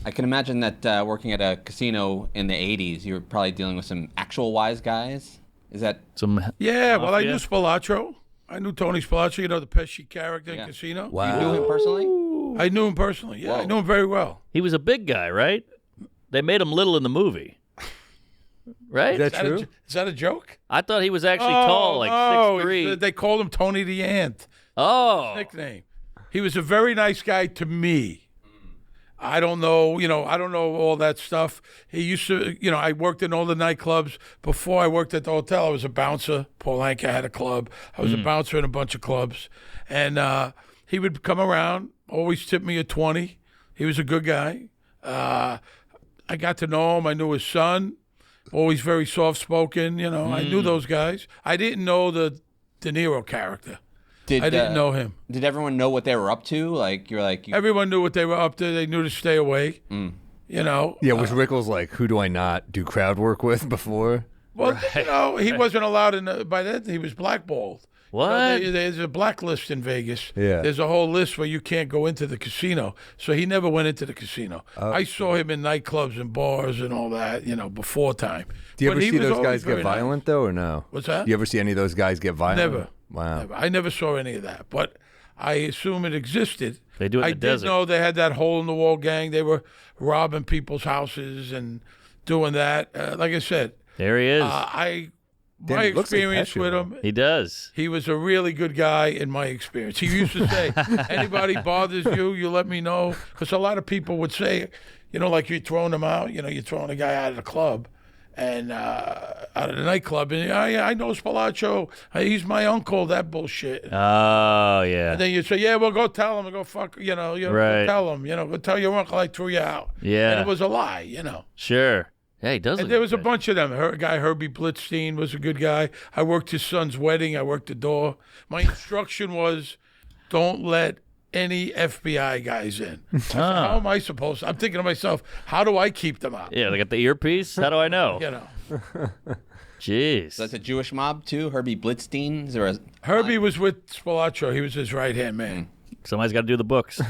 I can imagine that working at a casino in the 80s, you were probably dealing with some actual wise guys. Is that... Yeah, well, I knew Spilotro. I knew Tony Spilotro, you know, the Pesci character in Casino. Wow. You knew him personally? I knew him personally, yeah. Whoa. I knew him very well. He was a big guy, right? They made him little in the movie. Right? Is that a joke? I thought he was actually tall, like 6'3". They called him Tony the Ant. Oh. Nickname. He was a very nice guy to me. I don't know, I don't know all that stuff. He used to, I worked in all the nightclubs. Before I worked at the hotel, I was a bouncer. Paul Anka had a club. I was a bouncer in a bunch of clubs. And he would come around, always tip me a 20. He was a good guy. I got to know him. I knew his son. Always very soft-spoken, I knew those guys. I didn't know the De Niro character. I didn't know him. Did everyone know what they were up to? Like you're like everyone knew what they were up to. They knew to stay away. Yeah, was Rickles like, who do I not do crowd work with before? Well, he wasn't allowed by then. He was blackballed. What? There's a blacklist in Vegas. Yeah. There's a whole list where you can't go into the casino. So he never went into the casino. I saw him in nightclubs and bars and all that, before time. Do you ever see those guys get violent, though, or no? What's that? You ever see any of those guys get violent? Never. Wow. Never. I never saw any of that, but I assume it existed. They do it in the desert. I did know they had that hole-in-the-wall gang. They were robbing people's houses and doing that. Like I said. There he is. My experience with him. He does. He was a really good guy in my experience. He used to say, anybody bothers you, you let me know. Because a lot of people would say, like you're throwing them out. You're throwing a guy out of the club and out of the nightclub. And I know Spilotro. He's my uncle, that bullshit. Oh, yeah. And then you say, yeah, well, go tell him. Go fuck, right. Go tell him. Go tell your uncle I threw you out. Yeah. And it was a lie, Sure. Yeah, he does. And there was a bunch of them. Guy Herbie Blitzstein was a good guy. I worked his son's wedding. I worked the door. My instruction was, don't let any FBI guys in. I said, how am I supposed to? I'm thinking to myself, how do I keep them out? Yeah, they got the earpiece. How do I know? Jeez. So that's a Jewish mob too? Herbie Blitzstein? Is there a... Herbie was with Spilotro. He was his right-hand man. Somebody's got to do the books.